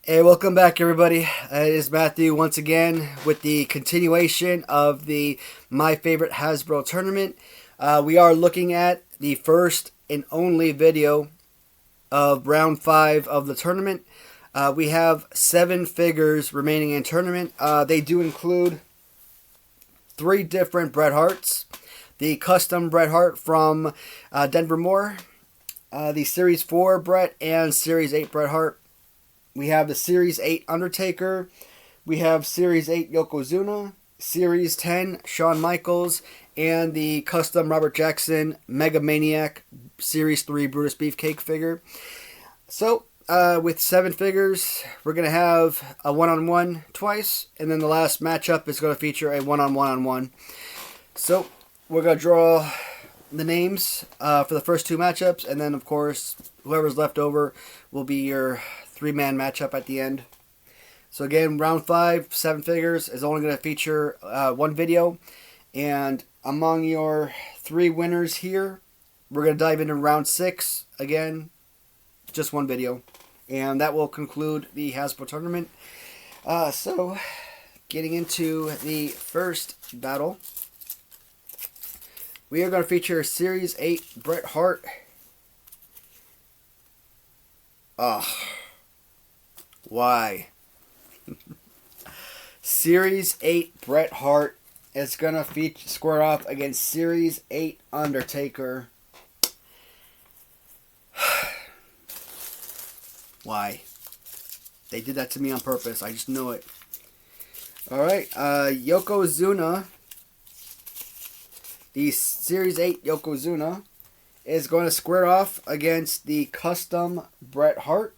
Hey, welcome back, everybody. It is Matthew once again with the continuation of the My Favorite Hasbro tournament. We are looking at the first and only video of round 5 of the tournament. We have 7 figures remaining in tournament. They do include 3 different Bret Harts. The custom Bret Hart from Denver Moore, the Series 4 Bret, and Series 8 Bret Hart. We have the Series 8 Undertaker. We have Series 8 Yokozuna, Series 10 Shawn Michaels, and the custom Robert Jackson Mega Maniac Series 3 Brutus Beefcake figure. So, with 7 figures, we're going to have a one-on-one twice, and then the last matchup is going to feature a one-on-one-on-one. So, we're going to draw the names for the first 2 matchups, and then, of course, whoever's left over will be your 3-man matchup at the end. So again, round 5, 7 figures is only going to feature 1 video. And among your 3 winners here, we're going to dive into round 6. Again, just 1 video. And that will conclude the Hasbro tournament. So, getting into the first battle, we are going to feature Series 8 Bret Hart. Why? Series 8 Bret Hart is going to square off against Series 8 Undertaker. Why? They did that to me on purpose. I just know it. Alright, Yokozuna. The Series 8 Yokozuna is going to square off against the custom Bret Hart.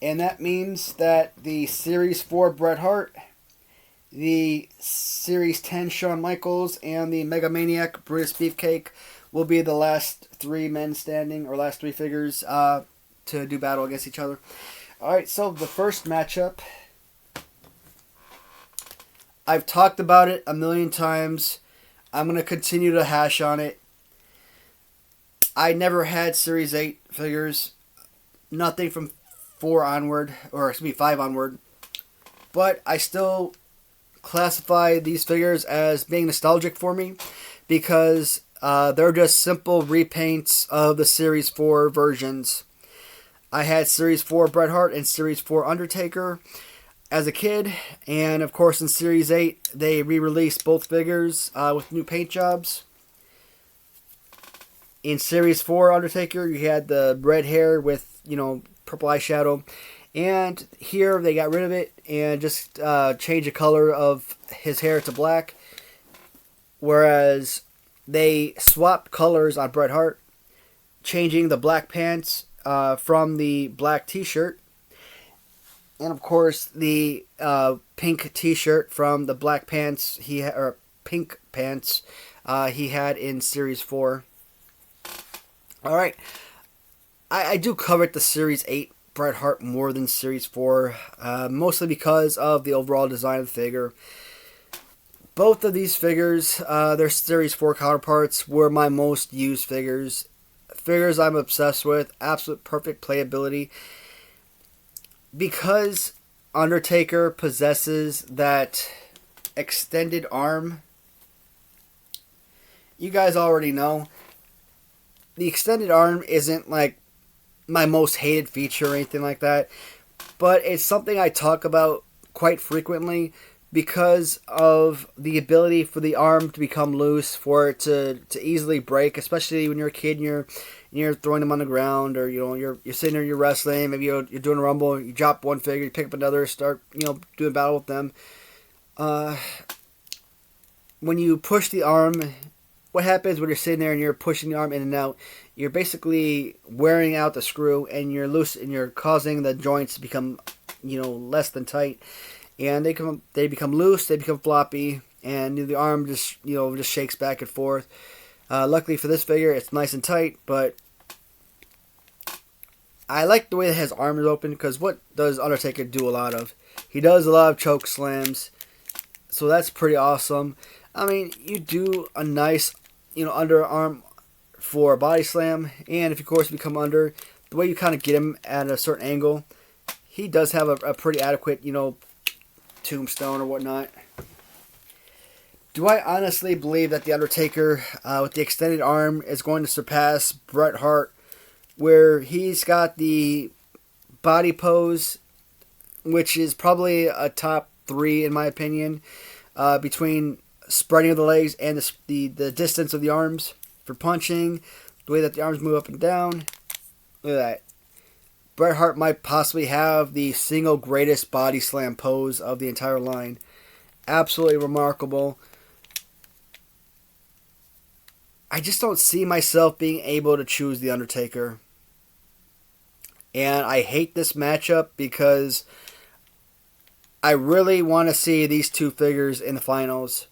And that means that the Series 4 Bret Hart, the Series 10 Shawn Michaels, and the Mega Maniac Brutus Beefcake will be the last 3 men standing, or last 3 figures to do battle against each other. Alright, so the first matchup, I've talked about it a million times. I'm going to continue to hash on it. I never had Series 8 figures. Nothing from 4 onward, or excuse me, 5 onward. But I still classify these figures as being nostalgic for me because they're just simple repaints of the Series 4 versions. I had Series 4 Bret Hart and Series 4 Undertaker as a kid, and of course in Series 8 they re-released both figures with new paint jobs. In Series 4 Undertaker, you had the red hair with, purple eyeshadow, and here they got rid of it and just changed the color of his hair to black, whereas they swapped colors on Bret Hart, changing the black pants from the black t-shirt, and of course the pink t-shirt from the black pants pink pants he had in Series 4. Alright, I do covet the Series 8 Bret Hart more than Series 4, mostly because of the overall design of the figure. Both of these figures, their Series 4 counterparts, were my most used figures. Figures I'm obsessed with, absolute perfect playability. Because Undertaker possesses that extended arm, you guys already know, the extended arm isn't like my most hated feature or anything like that, but it's something I talk about quite frequently because of the ability for the arm to become loose, for it to easily break, especially when you're a kid and you're throwing them on the ground, or you're sitting there, you're wrestling, maybe you're doing a rumble, you drop one figure, you pick up another, start doing battle with them. When you push the arm, what happens when you're sitting there and you're pushing the arm in and out? You're basically wearing out the screw, and you're you're causing the joints to become, less than tight, and they become loose, they become floppy, and the arm just shakes back and forth. Luckily for this figure, it's nice and tight, but I like the way that his arm is open, because what does Undertaker do a lot of? He does a lot of choke slams, so that's pretty awesome. I mean, you do a nice, underarm for a body slam. And if you, of course, become under, the way you kind of get him at a certain angle, he does have a pretty adequate, tombstone or whatnot. Do I honestly believe that The Undertaker, with the extended arm, is going to surpass Bret Hart, where he's got the body pose, which is probably a top 3 in my opinion, between spreading of the legs and the distance of the arms for punching, the way that the arms move up and down. Look at that. Bret Hart might possibly have the single greatest body slam pose of the entire line. Absolutely remarkable. I just don't see myself being able to choose The Undertaker. And I hate this matchup because I really want to see these two figures in the finals.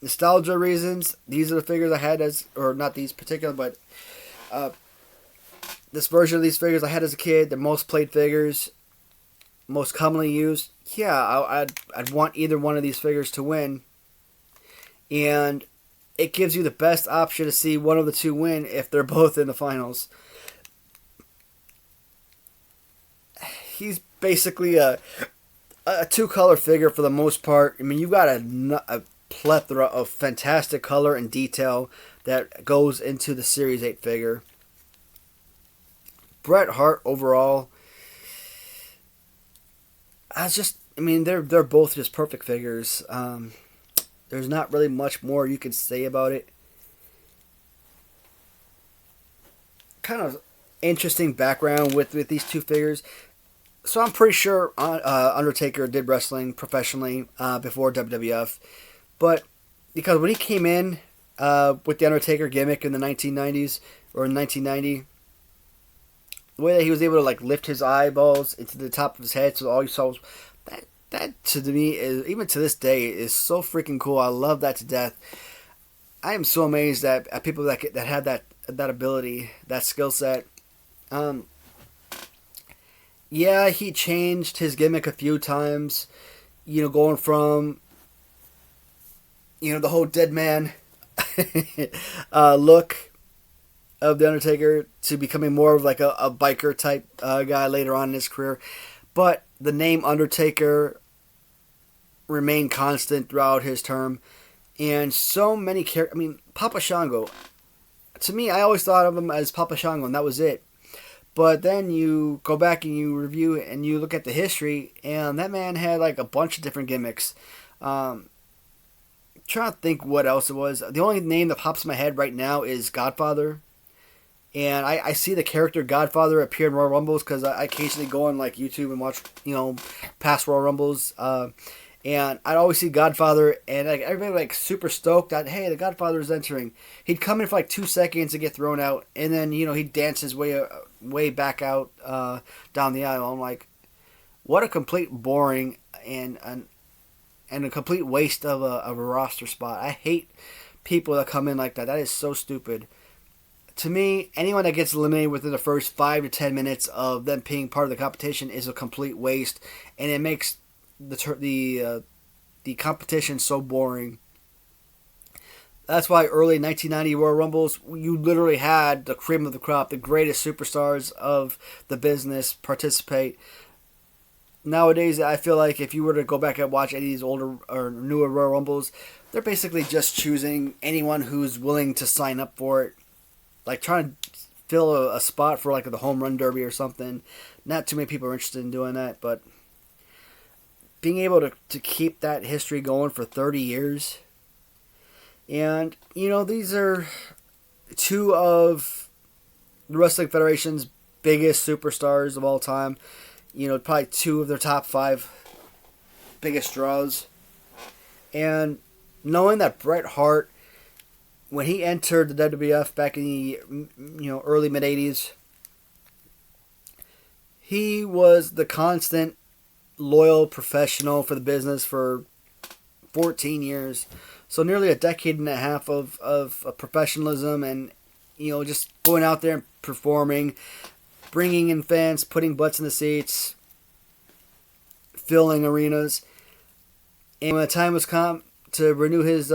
Nostalgia reasons, these are the figures I had or not these particular, but this version of these figures I had as a kid, the most played figures, most commonly used. Yeah, I'd want either one of these figures to win. And it gives you the best option to see one of the two win if they're both in the finals. He's basically a two-color figure for the most part. I mean, you've got a plethora of fantastic color and detail that goes into the Series 8 figure. Bret Hart overall, they're both just perfect figures. There's not really much more you can say about it. Kind of interesting background with these two figures. So I'm pretty sure Undertaker did wrestling professionally before WWF. But because when he came in with the Undertaker gimmick in the 1990s, or in 1990, the way that he was able to lift his eyeballs into the top of his head, so all you saw was that to me is, even to this day, is so freaking cool. I love that to death. I am so amazed at people that have that ability, that skill set. Yeah, he changed his gimmick a few times. Going from the whole dead man look of the Undertaker to becoming more of like a biker type guy later on in his career. But the name Undertaker remained constant throughout his term. And so many characters. Papa Shango. To me, I always thought of him as Papa Shango, and that was it. But then you go back and you review it and you look at the history, and that man had a bunch of different gimmicks. Trying to think what else it was. The only name that pops in my head right now is Godfather. And I see the character Godfather appear in Royal Rumbles because I occasionally go on YouTube and watch past Royal Rumbles. And I'd always see Godfather, and everybody super stoked that, hey, the Godfather is entering. He'd come in for 2 seconds and get thrown out, and then he'd dance his way back out down the aisle. I'm like, what a complete boring and a complete waste of a roster spot. I hate people that come in like that. That is so stupid. To me, anyone that gets eliminated within the first 5 to 10 minutes of them being part of the competition is a complete waste, and it makes the competition so boring. That's why early 1990 Royal Rumbles, you literally had the cream of the crop, the greatest superstars of the business participate. Nowadays, I feel like if you were to go back and watch any of these older or newer Royal Rumbles, they're basically just choosing anyone who's willing to sign up for it. Trying to fill a spot for the home run derby or something. Not too many people are interested in doing that, but being able to keep that history going for 30 years. And, these are two of the Wrestling Federation's biggest superstars of all time. Probably two of their top 5 biggest draws. And knowing that Bret Hart, when he entered the WWF back in the early mid-'80s, he was the constant loyal professional for the business for 14 years. So nearly a decade and a half of professionalism and, just going out there and performing, bringing in fans, putting butts in the seats, filling arenas. And when the time was come to renew his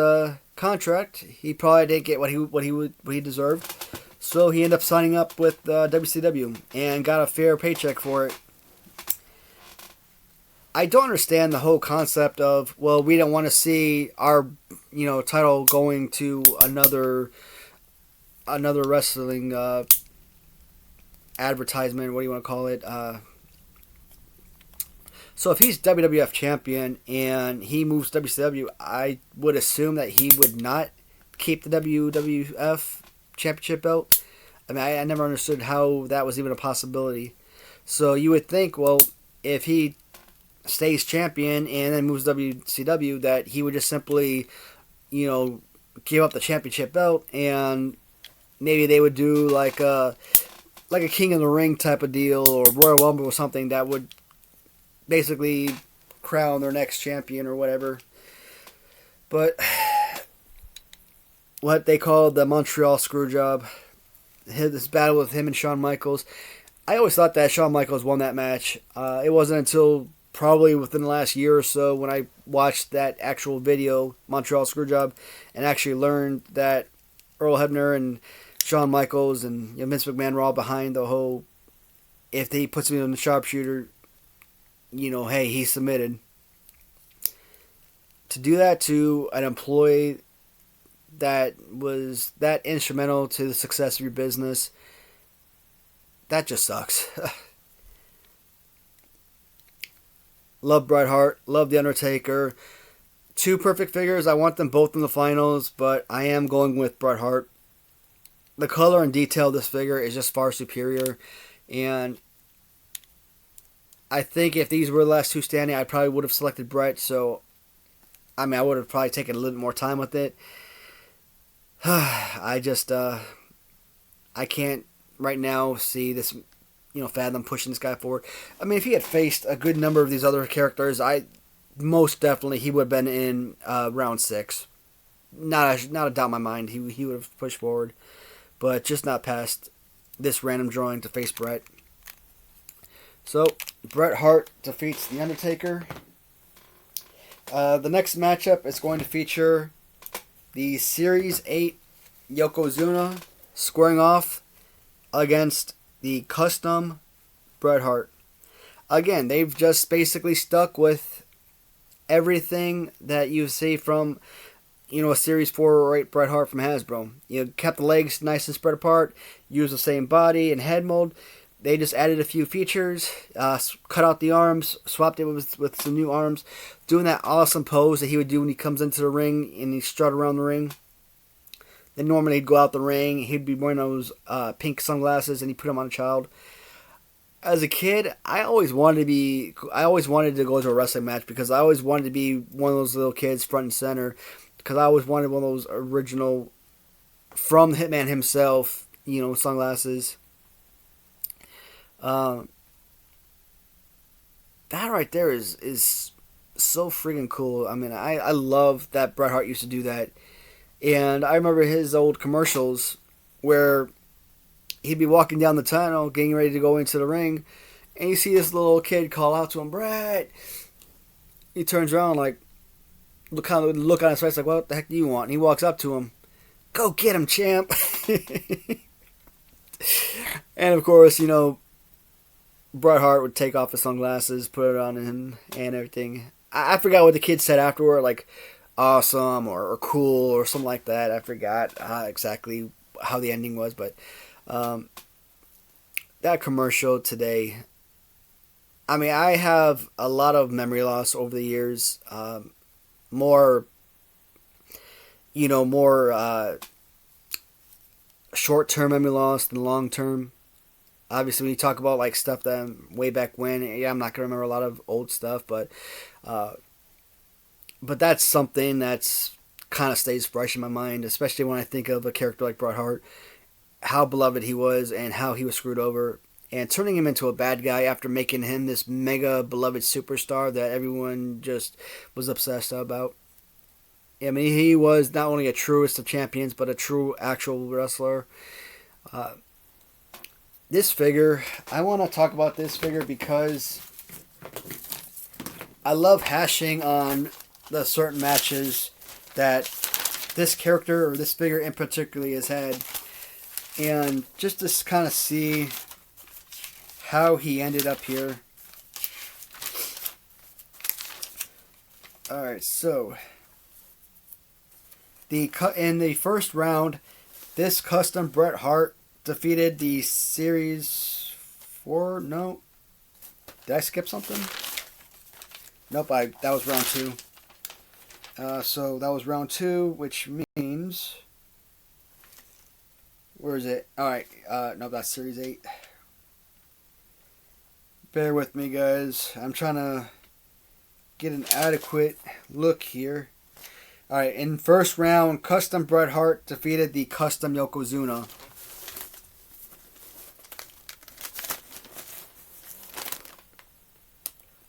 contract. He probably didn't get what he deserved, so he ended up signing up with WCW and got a fair paycheck for it. I don't understand the whole concept of, well, we don't want to see our title going to another wrestling advertisement. What do you want to call it? So if he's WWF champion and he moves to WCW, I would assume that he would not keep the WWF championship belt. I mean, I never understood how that was even a possibility. So you would think, well, if he stays champion and then moves to WCW, that he would just simply, give up the championship belt, and maybe they would do like a King of the Ring type of deal, or Royal Rumble or something that would basically crown their next champion or whatever. But what they call the Montreal Screwjob, this battle with him and Shawn Michaels, I always thought that Shawn Michaels won that match. It wasn't until probably within the last year or so when I watched that actual video, Montreal Screwjob, and actually learned that Earl Hebner and Shawn Michaels and Vince McMahon were all behind the whole, if he puts me on the sharpshooter, hey, he submitted. To do that to an employee that was that instrumental to the success of your business, that just sucks. Love Bret Hart, love The Undertaker. Two perfect figures. I want them both in the finals, but I am going with Bret Hart. The color and detail of this figure is just far superior, and I think if these were the last two standing, I probably would have selected Bret. So, I would have probably taken a little bit more time with it. I just, I can't right now see this, fathom pushing this guy forward. If he had faced a good number of these other characters, most definitely he would have been in round 6. Not a doubt in my mind. He would have pushed forward, but just not past this random drawing to face Bret. So, Bret Hart defeats The Undertaker. The next matchup is going to feature the Series 8 Yokozuna squaring off against the custom Bret Hart. Again, they've just basically stuck with everything that you see from, a Series 4 or 8 Bret Hart from Hasbro. Kept the legs nice and spread apart, used the same body and head mold. They just added a few features, cut out the arms, swapped it with some new arms, doing that awesome pose that he would do when he comes into the ring and he strut around the ring. Then normally he'd go out the ring, he'd be wearing those pink sunglasses, and he'd put them on a child. As a kid, I always wanted to go to a wrestling match because I always wanted to be one of those little kids front and center, because I always wanted one of those original, from the Hitman himself, sunglasses. That right there is so freaking cool. I love that Bret Hart used to do that. And I remember his old commercials where he'd be walking down the tunnel, getting ready to go into the ring, and you see this little kid call out to him, "Bret!" He turns around, look on his face, like, "What the heck do you want?" And he walks up to him, "Go get him, champ!" And of course, Bret Hart would take off his sunglasses, put it on him, and everything. I forgot what the kid said afterward, like awesome or cool or something like that. I forgot exactly how the ending was, but that commercial today, I have a lot of memory loss over the years. More short-term memory loss than long-term. Obviously, when you talk about stuff that way back when, I'm not gonna remember a lot of old stuff, but that's something that's kind of stays fresh in my mind, especially when I think of a character like Bret Hart, how beloved he was and how he was screwed over, and turning him into a bad guy after making him this mega beloved superstar that everyone just was obsessed about. He was not only a truest of champions, but a true actual wrestler. This figure, I want to talk about this figure because I love hashing on the certain matches that this character or this figure in particular has had, and just to kind of see how he ended up here. Alright, so in the first round, this custom Bret Hart defeated the Series 4. No. Did I skip something? Nope, that was round 2. So that was round 2, which means... Where is it? Alright, no, that's Series 8. Bear with me, guys. I'm trying to get an adequate look here. Alright, in first round, custom Bret Hart defeated the custom Yokozuna.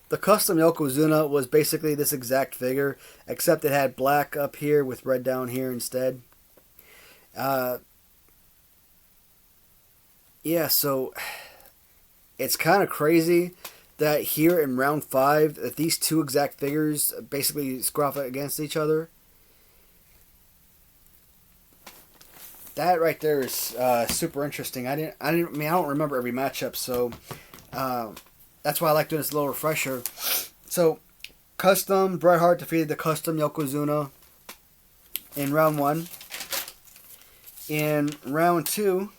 The custom Yokozuna was basically this exact figure, except it had black up here with red down here instead. Yeah, so it's kind of crazy that here in round 5, that these two exact figures basically square off against each other. That right there is super interesting. I don't remember every matchup, so that's why I like doing this little refresher. So, custom Bret Hart defeated the custom Yokozuna in round 1. In round 2,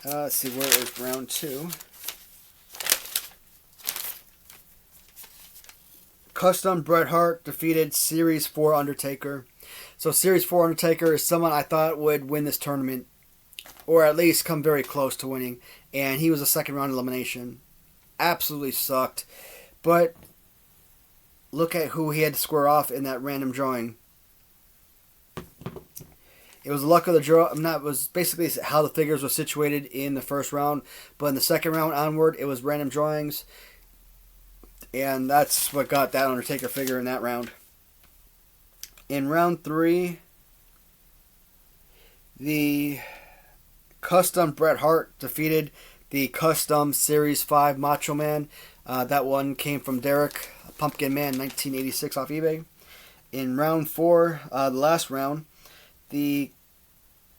let's see, where is round 2? Custom Bret Hart defeated Series 4 Undertaker. So Series 4 Undertaker is someone I thought would win this tournament, or at least come very close to winning, and he was a second round elimination. Absolutely sucked. But look at who he had to square off in that random drawing. It was the luck of the draw. It was basically how the figures were situated in the first round, but in the second round onward, it was random drawings, and that's what got that Undertaker figure in that round. In round 3, the custom Bret Hart defeated the custom Series 5 Macho Man. That one came from Derek Pumpkin Man 1986 off eBay. In round 4, the last round, the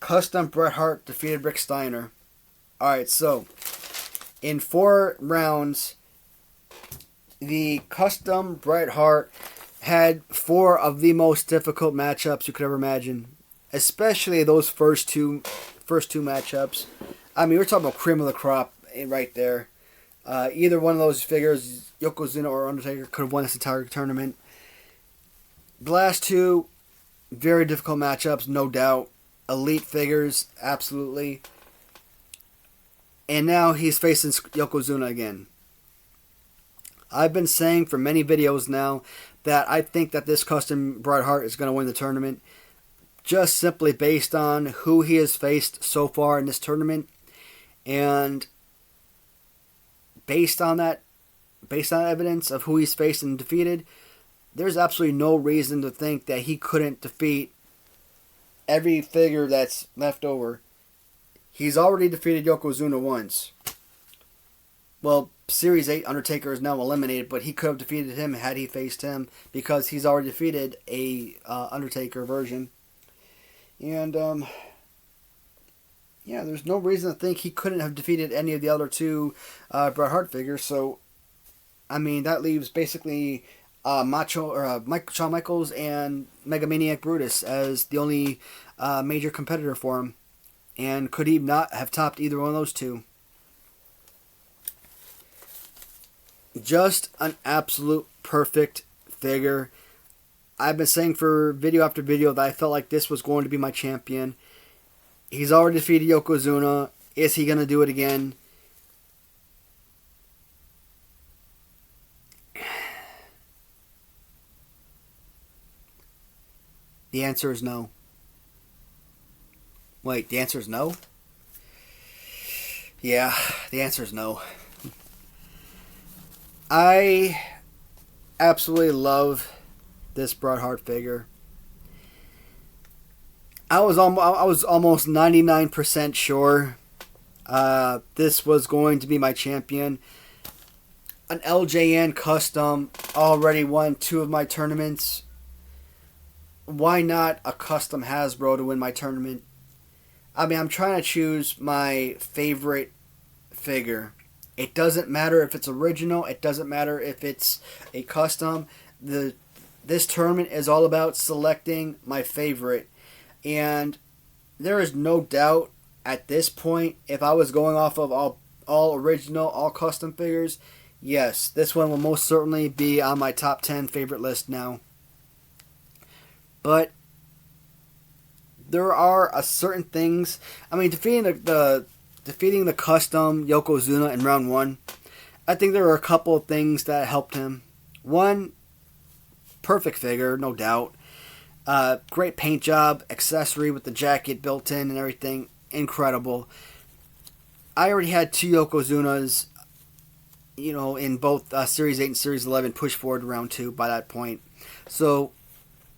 custom Bret Hart defeated Rick Steiner. Alright, so in 4 rounds, the custom Bret Hart had 4 of the most difficult matchups you could ever imagine. Especially those first two matchups. I mean, we're talking about cream of the crop right there. Either one of those figures, Yokozuna or Undertaker, could have won this entire tournament. The last 2, very difficult matchups, no doubt. Elite figures, absolutely. And now he's facing Yokozuna again. I've been saying for many videos now that I think that this custom Bret Hart is going to win the tournament, just simply based on who he has faced so far in this tournament, and based on that evidence of who he's faced and defeated, there's absolutely no reason to think that he couldn't defeat every figure that's left over. He's already defeated Yokozuna once. Well, Series 8 Undertaker is now eliminated, but he could have defeated him had he faced him, because he's already defeated a Undertaker version. And, yeah, there's no reason to think he couldn't have defeated any of the other 2 Bret Hart figures. So, I mean, that leaves basically Shawn Michaels and Megamaniac Brutus as the only major competitor for him. And could he not have topped either one of those 2? Just an absolute perfect figure. I've been saying for video after video that I felt like this was going to be my champion. He's already defeated Yokozuna. Is he going to do it again? The answer is no. Wait, the answer is no? Yeah, the answer is no. I absolutely love this Bret Hart figure. I was almost 99% sure this was going to be my champion. An LJN custom already won 2 of my tournaments. why not a custom Hasbro to win my tournament? I mean, I'm trying to choose my favorite figure. It doesn't matter if it's original. It doesn't matter if it's a custom. This tournament is all about selecting my favorite, and there is no doubt at this point, if I was going off of all original, all custom figures, yes, this one will most certainly be on my top 10 favorite list now. But there are certain things. I mean, defeating the custom Yokozuna in round one, I think there were a couple of things that helped him. One, perfect figure, no doubt. Great paint job, accessory with the jacket built in and everything, incredible. I already had two Yokozunas, in both Series 8 and Series 11, pushed forward to round 2 by that point. So,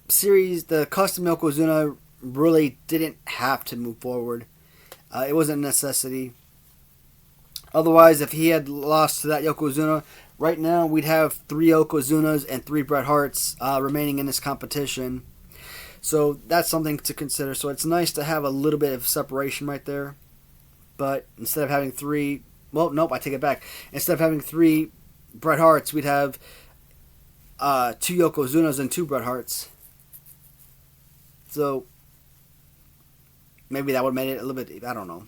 the custom Yokozuna really didn't have to move forward. It wasn't a necessity. Otherwise, if he had lost to that Yokozuna, right now we'd have 3 Yokozunas and 3 Bret Harts remaining in this competition. So that's something to consider. So it's nice to have a little bit of separation right there. But instead of having 3... Well, nope, I take it back. Instead of having 3 Bret Harts, we'd have 2 Yokozunas and 2 Bret Harts. So maybe that would have made it a little bit... I don't know.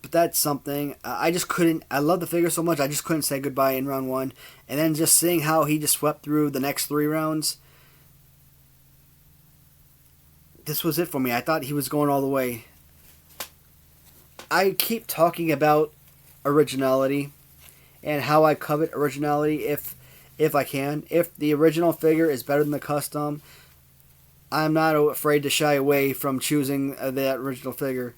But that's something. I just couldn't... I love the figure so much, I just couldn't say goodbye in round 1. And then just seeing how he just swept through the next 3 rounds... This was it for me. I thought he was going all the way. I keep talking about originality and how I covet originality if I can. If the original figure is better than the custom, I'm not afraid to shy away from choosing that original figure.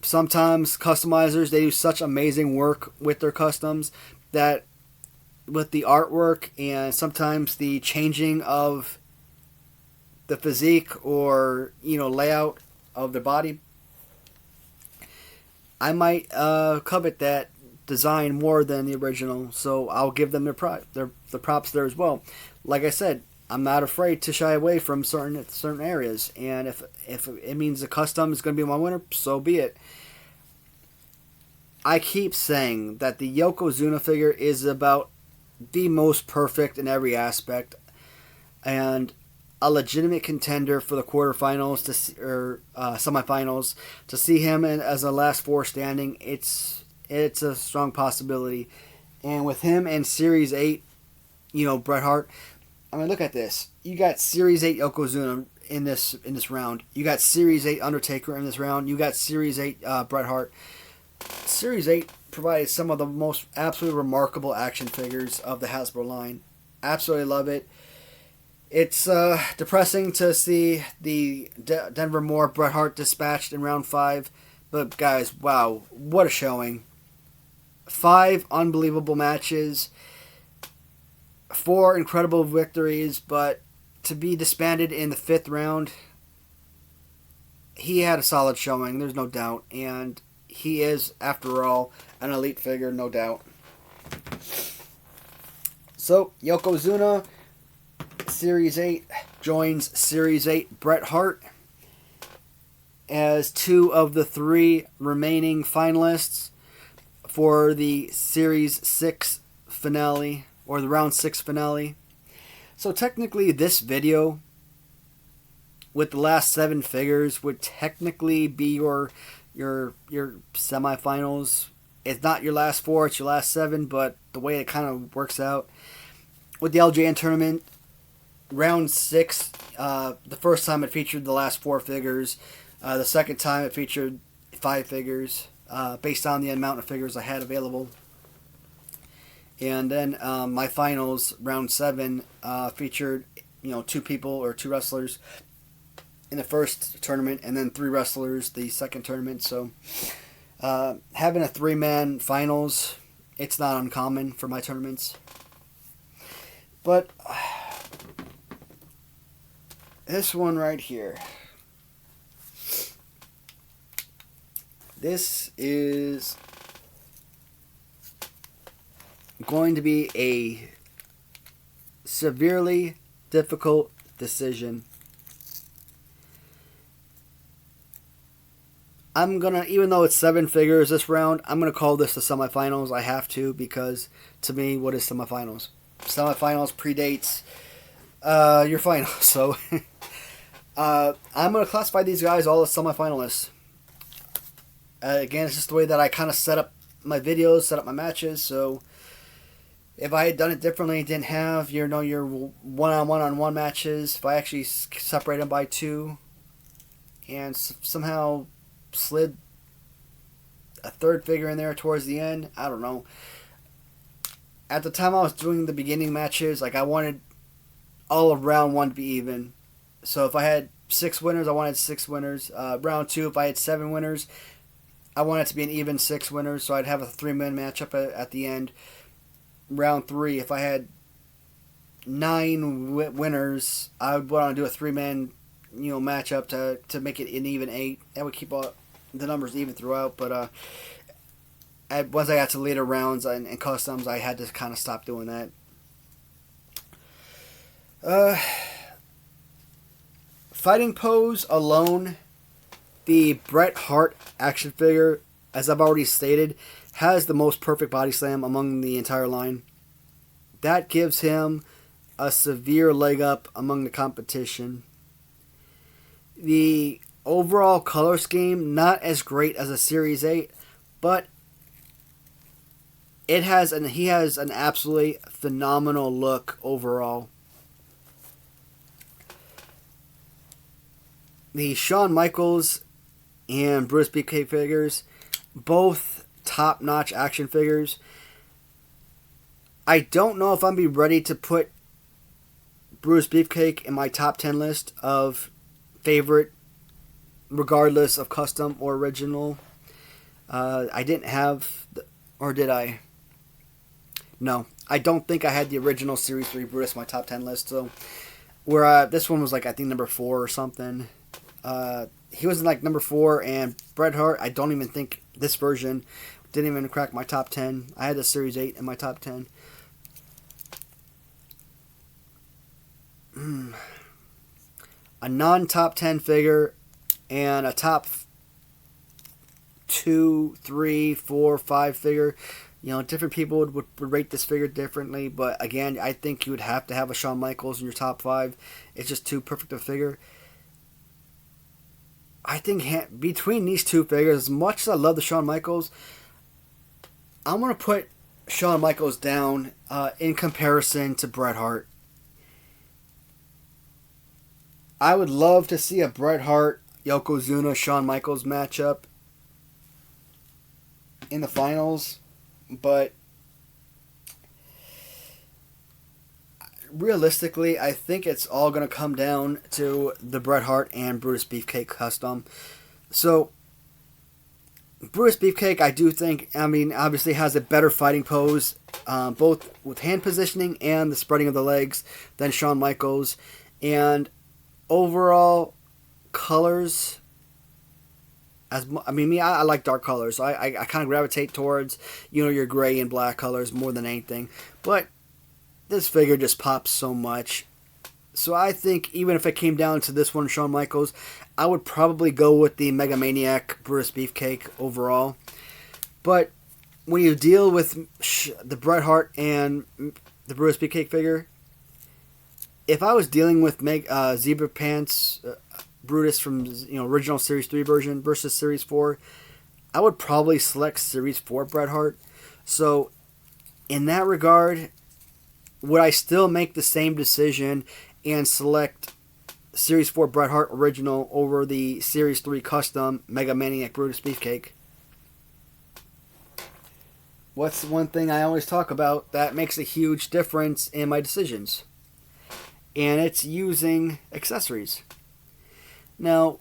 Sometimes customizers, they do such amazing work with their customs that with the artwork and sometimes the changing of the physique or layout of the body, I might covet that design more than the original, so I'll give them the props there as well. Like I said, I'm not afraid to shy away from certain areas, and if it means the custom is going to be my winner, so be it. I keep saying that the Yokozuna figure is about the most perfect in every aspect, and a legitimate contender for the quarterfinals or semifinals. To see him as a last 4 standing, it's a strong possibility. And with him and Series 8, Bret Hart. I mean, look at this. You got Series 8 Yokozuna in this round. You got Series 8 Undertaker in this round. You got Series 8 Bret Hart. Series 8 provided some of the most absolutely remarkable action figures of the Hasbro line. Absolutely love it. It's depressing to see the Denver Moore Bret Hart dispatched in round 5. But guys, wow, what a showing. 5 unbelievable matches. 4 incredible victories, but to be disbanded in the 5th round, he had a solid showing, there's no doubt. And he is, after all, an elite figure, no doubt. So, Yokozuna, Series 8 joins Series 8 Bret Hart as 2 of the 3 remaining finalists for the Series 6 finale, or the Round 6 finale. So technically this video with the last 7 figures would technically be your semifinals. It's not your last 4, it's your last 7, but the way it kind of works out with the LJN tournament, round 6, the first time it featured the last 4 figures. The second time it featured 5 figures, based on the amount of figures I had available. And then my finals, round 7, featured 2 people or 2 wrestlers in the first tournament, and then 3 wrestlers the second tournament. So having a 3-man finals, it's not uncommon for my tournaments. But this one right here, this is going to be a severely difficult decision. I'm gonna, even though it's 7 figures this round, I'm gonna call this the semifinals. I have to, because to me, what is semifinals? Semifinals predates your finals. So I'm gonna classify these guys all as semifinalists. Again, it's just the way that I kind of set up my videos, set up my matches. So if I had done it differently, didn't have your one-on-one matches, if I actually separate them by 2 and somehow slid a 3rd figure in there towards the end, I don't know. At the time I was doing the beginning matches, like, I wanted all of round 1 to be even. So if I had 6 winners, I wanted 6 winners. Round 2, if I had 7 winners, I wanted it to be an even 6 winners, so I'd have a 3-man matchup at the end. Round 3, if I had 9 winners, I would want to do a 3-man, matchup to make it an even 8. That would keep all the numbers even throughout. But once I got to later rounds and customs, I had to kind of stop doing that. Fighting pose alone, the Bret Hart action figure, as I've already stated, has the most perfect body slam among the entire line. That gives him a severe leg up among the competition. The overall color scheme, not as great as a Series 8, but he has an absolutely phenomenal look overall. The Shawn Michaels and Brutus Beefcake figures, both top-notch action figures. I don't know if I'm be ready to put Brutus Beefcake in my top 10 list of favorite, regardless of custom or original. I didn't have, or did I? No, I don't think I had the original Series 3 Brutus in my top 10 list. So, where this one was like, I think, number 4 or something. He was in like number 4, and Bret Hart, I don't even think this version didn't even crack my top 10. I had the Series 8 in my top 10. A non-top 10 figure and a top 2, 3, 4, 5 figure. Different people would rate this figure differently, but again, I think you would have to have a Shawn Michaels in your top 5. It's just too perfect a figure. I think between these 2 figures, as much as I love the Shawn Michaels, I'm going to put Shawn Michaels down in comparison to Bret Hart. I would love to see a Bret Hart, Yokozuna, Shawn Michaels matchup in the finals, but realistically, I think it's all going to come down to the Bret Hart and Brutus Beefcake custom. So, Brutus Beefcake, I do think, obviously has a better fighting pose, both with hand positioning and the spreading of the legs, than Shawn Michaels. And overall colors, I like dark colors, so I kind of gravitate towards, your gray and black colors more than anything. But this figure just pops so much. So I think even if it came down to this one, Shawn Michaels, I would probably go with the Mega Maniac Brutus Beefcake overall. But when you deal with the Bret Hart and the Brutus Beefcake figure, if I was dealing with Zebra Pants Brutus from original Series 3 version versus Series 4, I would probably select Series 4 Bret Hart. So in that regard, would I still make the same decision and select Series 4 Bret Hart original over the Series 3 custom Mega Maniac Brutus Beefcake? What's one thing I always talk about that makes a huge difference in my decisions? And it's using accessories. Now,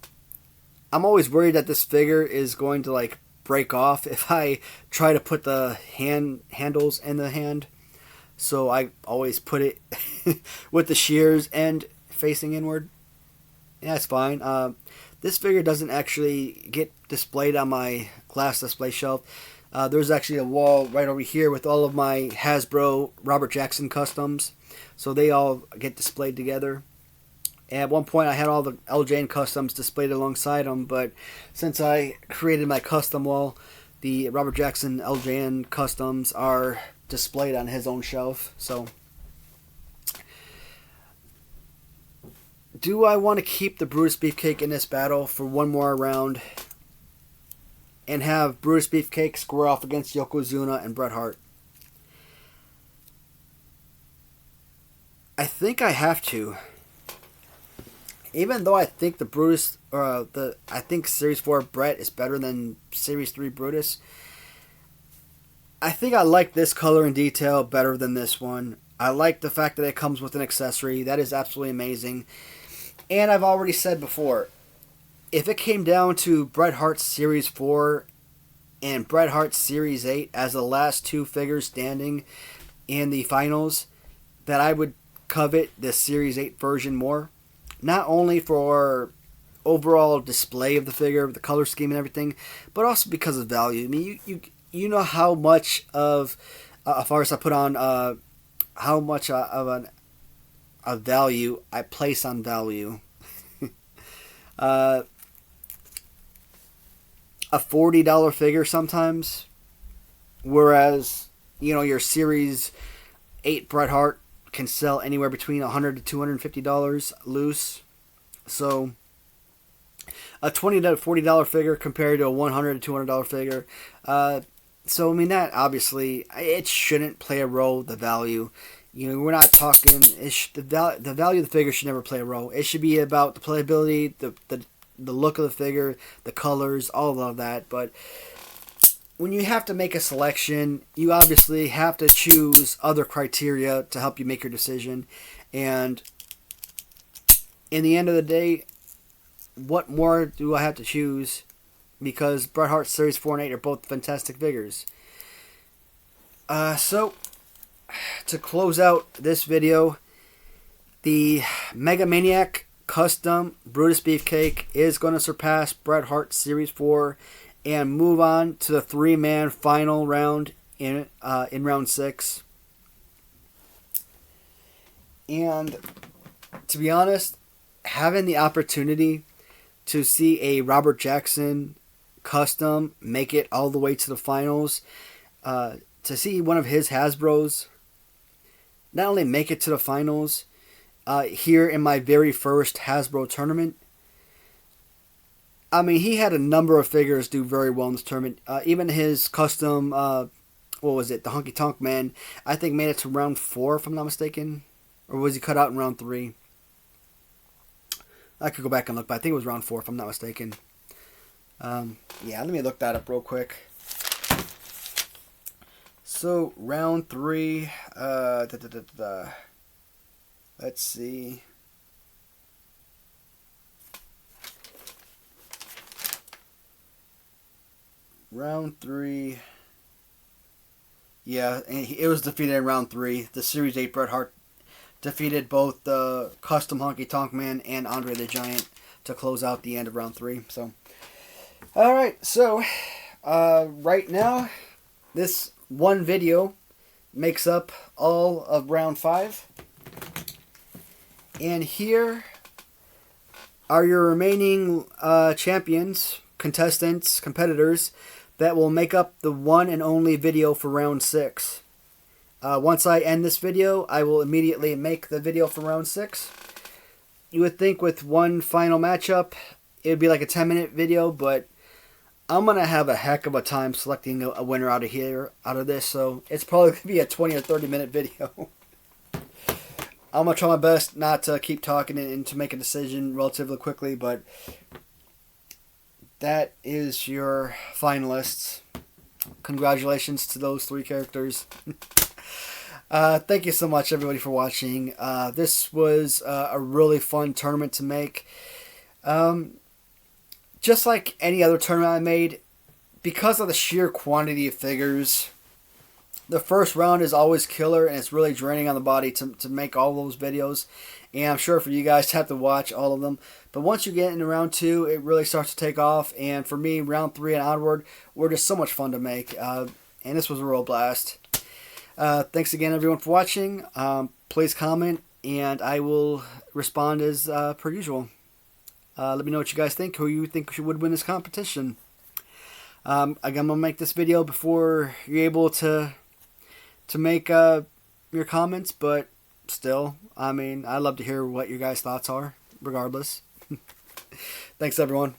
I'm always worried that this figure is going to break off if I try to put the handles in the hand. So I always put it with the shears end facing inward. Yeah, it's fine. This figure doesn't actually get displayed on my glass display shelf. There's actually a wall right over here with all of my Hasbro Robert Jackson customs. so they all get displayed together. At one point, I had all the LJN customs displayed alongside them, but since I created my custom wall, the Robert Jackson LJN customs are displayed on his own shelf. So, do I want to keep the Brutus Beefcake in this battle for one more round and have Brutus Beefcake square off against Yokozuna and Bret Hart? I think I have to. Even though I think the Brutus, I think Series 4 Bret is better than Series 3 Brutus, I think I like this color and detail better than this one. I like the fact that it comes with an accessory. That is absolutely amazing. And I've already said before, if it came down to Bret Hart Series 4 and Bret Hart Series 8 as the last two figures standing in the finals, that I would covet the Series 8 version more. Not only for overall display of the figure, the color scheme and everything, but also because of value. I mean, you know how much of, as far as I put on, how much of a value I place on value. A $40 figure sometimes, whereas, you know, your Series 8 Bret Hart can sell anywhere between $100 to $250 loose. So a $20 to $40 figure compared to a $100 to $200 figure. So I mean, that obviously it shouldn't play a role. The value, you know, we're not talking. The value of the figure should never play a role. It should be about the playability, the look of the figure, the colors, all of that. But when you have to make a selection, you obviously have to choose other criteria to help you make your decision. And in the end of the day, what more do I have to choose? Because Bret Hart Series 4 and 8 are both fantastic figures. So, to close out this video, the Mega Maniac Custom Brutus Beefcake is going to surpass Bret Hart Series 4 and move on to the three-man final round in round 6. And to be honest, having the opportunity to see a Robert Jackson custom make it all the way to the finals, to see one of his Hasbros not only make it to the finals here in my very first Hasbro tournament. I mean, he had a number of figures do very well in this tournament. Even his custom, what was it, the Honky Tonk Man, I think made it to round 4, if I'm not mistaken. Or was he cut out in round 3? I could go back and look, but I think it was round 4, if I'm not mistaken. Yeah, let me look that up real quick. So, round 3, let's see. Round 3. Yeah, and it was defeated in round 3. The Series 8 Bret Hart defeated both the custom Honky Tonk Man and Andre the Giant to close out the end of round 3. So, alright, so right now, this one video makes up all of round 5. And here are your remaining champions, contestants, competitors that will make up the one and only video for round 6. Once I end this video, I will immediately make the video for round 6. You would think with one final matchup, it would be like a 10-minute video, but I'm going to have a heck of a time selecting a winner out of this, so it's probably going to be a 20 or 30-minute video. I'm going to try my best not to keep talking and to make a decision relatively quickly, but that is your finalists. Congratulations to those 3 characters. Thank you so much, everybody, for watching. This was a really fun tournament to make. Just like any other tournament I made, because of the sheer quantity of figures, the first round is always killer, and it's really draining on the body to make all those videos. And I'm sure for you guys to have to watch all of them. But once you get into round 2, it really starts to take off. And for me, round 3 and onward were just so much fun to make. And this was a real blast. Thanks again, everyone, for watching. please comment, and I will respond as per usual. Let me know what you guys think. Who you think would win this competition? Again, I'm gonna make this video before you're able to make your comments, but still, I mean, I'd love to hear what your guys' thoughts are, regardless. Thanks, everyone.